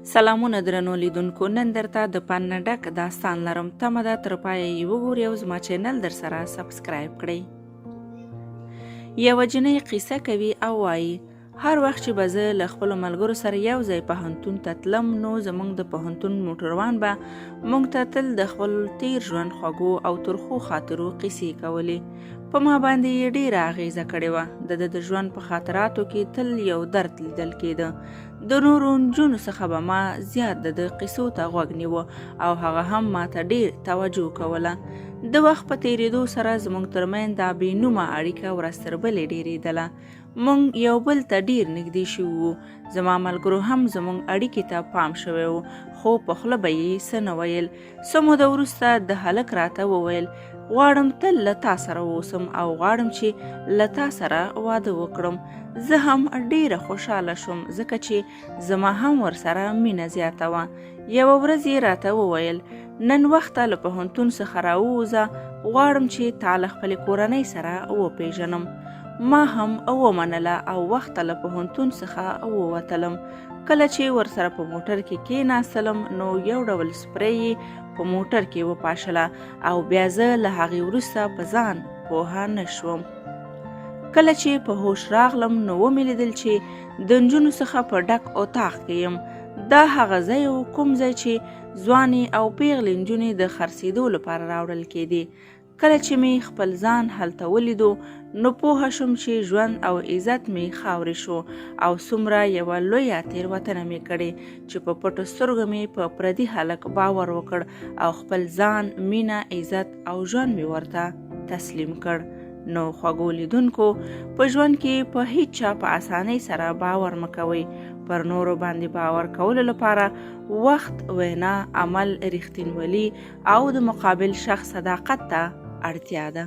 سلامونه درنو لیدونکو، نن درته د فن نه ډک داستان لرم. تمه ده تر پایه یې وګورئ او زما چینل در سره سبسکرایب کړئ. یوه جنۍ قصه کوي او وایي: هر وخت چې به زه له خپلو ملګرو سره یو ځای پوهنتون ته تلم، نو زموږ د پوهنتون موټروان به موږ ته تل د خپل تیر ژوند خوږو او ترخو خاطرو قصې کولې. په ما باندې یې ډېره اغیزه کړې وه. د ژوند په خاطراتو کې تل یو درد لیدل کېده. د نورو نجونو څخه به ما زیات د قصو ته غوږ نیوه او هغه هم ما ته ډېر توجه کوله. د وخت په تېرېدو سره زموږ ترمنځ دا بېنومه اړیکه ورځ تر بلې ډېرېدله. موږ یو بل ته ډېر نږدې شوي وو. زما ملګرو هم زموږ اړیکې ته پام شوی و، خو په خوله به یې څه نه ویل. څه موده وروسته د هلک راته وویل: غواړم تل له تا سره اوسم او غواړم چې له تا سره واده وکړم. زه هم ډېره خوشحاله شوم، ځکه چې زما هم ورسره مینه زیاته وه. یوه ورځ یې راته وویل: نن وخته له پوهنتون څخه راووځه، غواړم چې تا له خپلې کورنۍ سره وپېژنم. ما هم ومنله او وخته له پوهنتون څخه ووتلم. کله چې ورسره په موټر کې کېناستلم، نو یو ډول سپری یې په موټر کې وپاشله او بیا زه له هغې وروسته په ځان پوهه نه شوم. کله چې په هوش راغلم، نو ومې لیدل چې د نجونو څخه په ډک اتاق کې یم. دا هغه ځای و کوم ځای چې ځوانې او پیغلې نجونې د خرڅېدو لپاره راوړل کېدې. کله چې مې خپل ځان هلته ولیدو، نو پوهه شوم چې ژوند او عزت مې خاورې شو او څومره یوه لویه تېروتنه مې کړې چې په پټو سترګو مې په پردي هلک باور وکړ او خپل ځان، مینه، عزت او ژوند مې ورته تسلیم کړ. نو خوږو لیدونکو، په ژوند کې په هیڅ چا په اسانۍ سره باور مه کوئ. پر نورو باندې باور کولو لپاره وخت، وینا، عمل، رښتینولي او د مقابل شخص صداقت ته اړتیا ده.